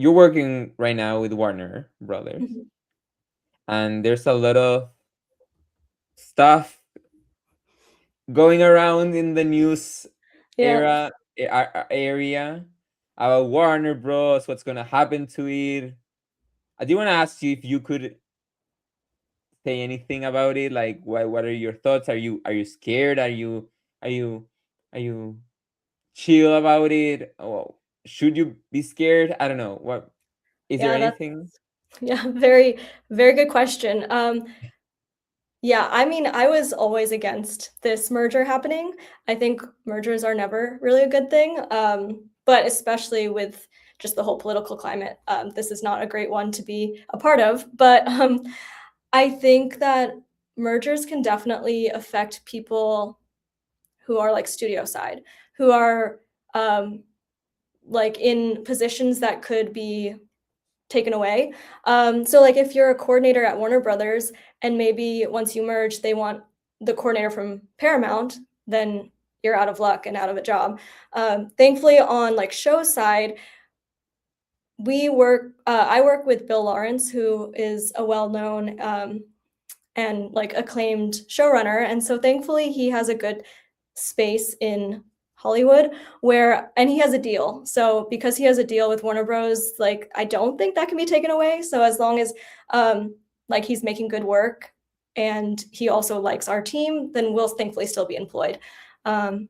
you're working right now with Warner Brothers, Mhm. and there's a lot of stuff going around in the news Yeah. area about Warner Bros. What's gonna happen to it? I do want to ask you if you could say anything about it. Like, what are your thoughts? Are you scared? Are you are you chill about it? Oh, should you be scared? I don't know. What is there Yeah, anything? yeah, very, very good question. Yeah, I mean, I was always against this merger happening. I think mergers are never really a good thing, but especially with just the whole political climate, this is not a great one to be a part of. But I think that mergers can definitely affect people who are like studio side, who are um, like in positions that could be taken away. So like if you're a coordinator at Warner Brothers and maybe once you merge, they want the coordinator from Paramount, then you're out of luck and out of a job. Thankfully, on like show side, we work. I work with Bill Lawrence, who is a well-known and like acclaimed showrunner, and so thankfully he has a good space in Hollywood where and he has a deal. So because he has a deal with Warner Bros, like I don't think that can be taken away. So as long as like he's making good work and he also likes our team, then we'll thankfully still be employed. Um,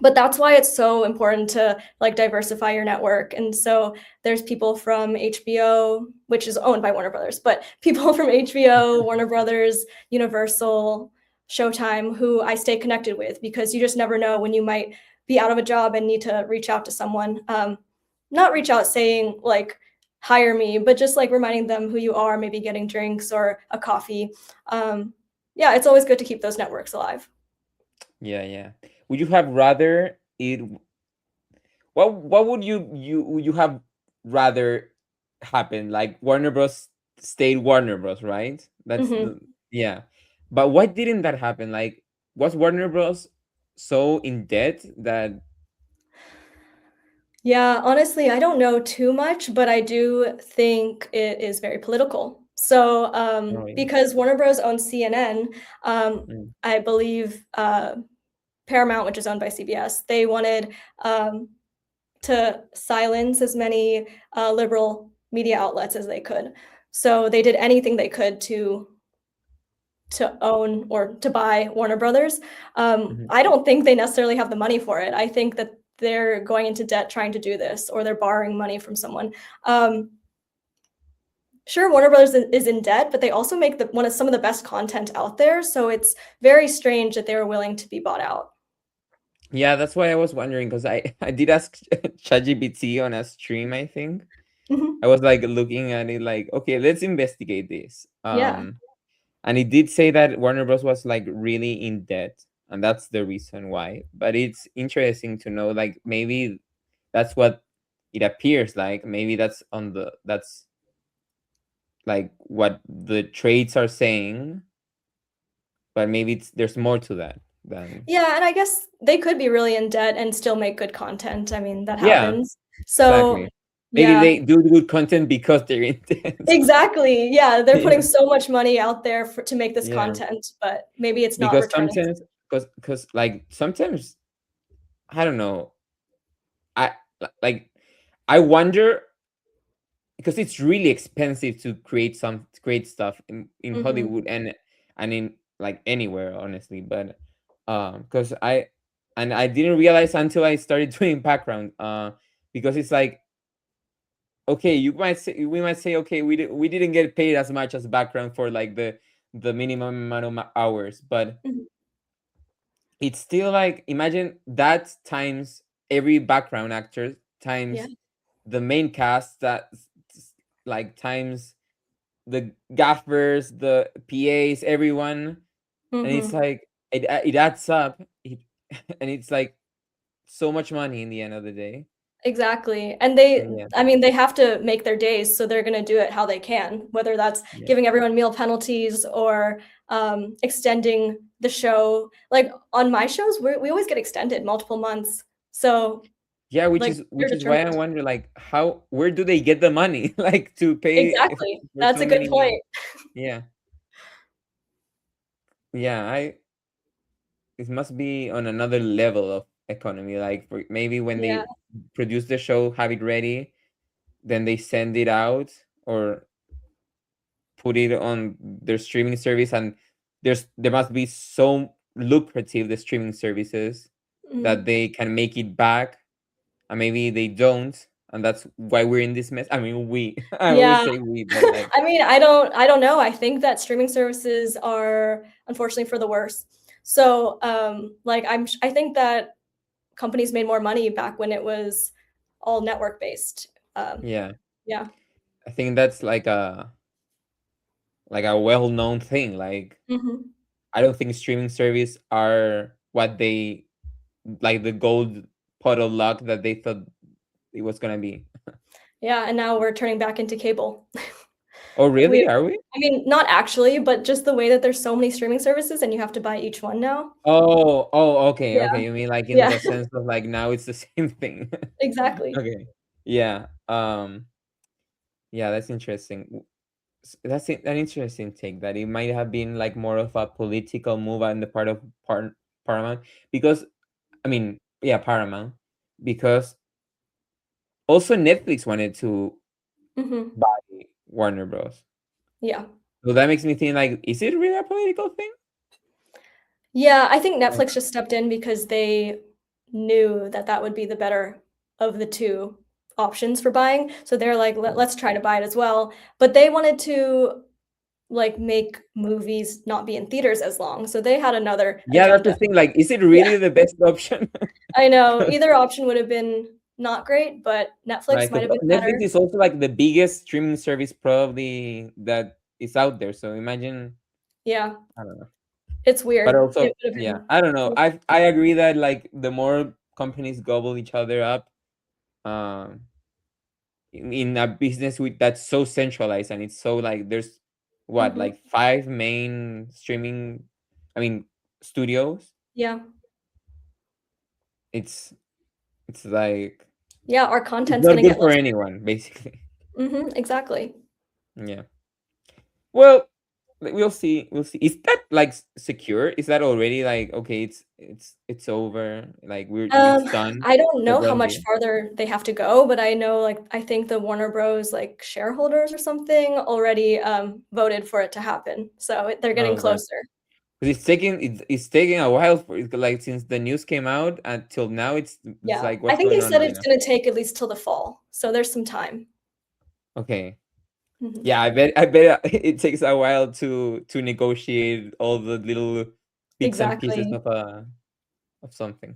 but that's why it's so important to like diversify your network. And so there's people from HBO, which is owned by Warner Brothers, but people from HBO, Warner Brothers, Universal, Showtime, who I stay connected with because you just never know when you might be out of a job and need to reach out to someone. Not reach out saying like hire me, but just like reminding them who you are, maybe getting drinks or a coffee. Yeah, it's always good to keep those networks alive. Yeah, yeah. Would you have rather it? What would you have rather happen? Like Warner Bros. Stayed Warner Bros. Right? Mhm. Yeah. But why didn't that happen? Like, was Warner Bros. So in debt that? Yeah, honestly, I don't know too much, but I do think it is very political. So, Oh yeah. because Warner Bros. Owns CNN, Mm. I believe Paramount, which is owned by CBS, they wanted um, to silence as many liberal media outlets as they could. So they did anything they could to own or to buy Warner Brothers. Mhm. I don't think they necessarily have the money for it. I think that they're going into debt trying to do this, or they're borrowing money from someone. Um, sure, Warner Brothers is in debt, but they also make one of some of the best content out there. So it's very strange that they were willing to be bought out. Yeah, that's why I was wondering because I did ask ChatGPT on a stream. I think I Mhm. was like looking at it like, okay, let's investigate this. Yeah. And it did say that Warner Bros. Was like really in debt, and that's the reason why. But it's interesting to know, like maybe that's what it appears like. Maybe that's like what the trades are saying, but maybe there's more to that than Yeah, and I guess they could be really in debt and still make good content. I mean, that yeah, happens. So, exactly. Maybe yeah, they do good content because they're in debt. exactly. Yeah, they're Yeah, putting so much money out there to make this yeah. content, but maybe it's not Because returning. sometimes, because like sometimes I don't know. I like I wonder because it's really expensive to create some great stuff in Mhm. Hollywood and in like anywhere honestly, but because I didn't realize until I started doing background because it's like okay, you might say we might say okay, we didn't get paid as much as background for like the minimum amount of hours, but Mhm. it's still like imagine that times every background actor Yeah, times the main cast like times the gaffers, the PAs, everyone, and it's mhm. like it adds up, and it's like so much money in the end of the day. Exactly, and So yeah, I mean, they have to make their days, so they're gonna do it how they can, whether that's yeah, giving everyone meal penalties or, extending the show. Like, on my shows, we always get extended multiple months, so Yeah, Like, they're which is why I determined. wonder, like, how where do they get the money like to pay Exactly. for That's so a good many? point. Yeah, yeah. I It must be on another level of economy. Like for maybe when Yeah. they produce the show, have it ready, then they send it out or put it on their streaming service, and there must be so lucrative the streaming services that Mhm. they can make it back, and maybe they don't, and that's why we're in this mess. I mean, we I always Yeah. say we, but like, I mean, I don't know. I think that streaming services are unfortunately for the worse. So, like, I think that companies made more money back when it was all network based. yeah, Yeah. I think that's like a well-known thing. Like, Mhm. I don't think streaming service are what they like the gold pot of luck that they thought it was gonna be. Yeah, and now we're turning back into cable. Oh, We really? Are we? I mean, not actually, but just the way that there's so many streaming services and you have to buy each one now. Oh, okay, Yeah. okay. You mean like in Yeah, the sense of like now it's the same thing. exactly. Okay. Yeah. Yeah, that's interesting. That's an interesting take that it might have been like more of a political move on the part of Paramount, because I mean, yeah, Paramount, because also Netflix wanted to Mhm. buy Warner Bros. Yeah. So that makes me think like, is it really a political thing? Yeah, I think Like, Netflix just stepped in because they knew that that would be the better of the 2 options for buying, so they're like, Let's try to buy it as well." But they wanted to, like, make movies not be in theaters as long, so they had another yeah, that's the agenda. thing. Like, is it Yeah, really the best option? I know, either option would have been not great, but Netflix Right? might Because have been Netflix better. is also like the biggest streaming service probably that is out there. So imagine, Yeah, I don't know. it's But weird. It also, would have yeah, been I don't know. I agree that like the more companies gobble each other up, um, in a business with that's so centralized, and it's so like there's what, Mhm. like five main streaming, I mean, studios. Yeah. It's it's like Yeah, our it's content's not gonna good get for less. anyone, basically. Mhm, exactly. Yeah. Well, we'll see. We'll see. Is that like secure? Is that already like okay? It's over. Like Um, it's done. I don't The know how done much deal. farther they have to go, but I know, like, I think the Warner Bros, like, shareholders or something already, voted for it to happen, so they're getting Oh god. closer. 'Cause it's taking a while for it, like since the news came out until now. It's Yeah, like I what's think going they on said right it's now. gonna take at least till the fall, so there's some time. Okay. Mhm. Yeah, I bet it takes a while to negotiate all the little bits and pieces Exactly. of something.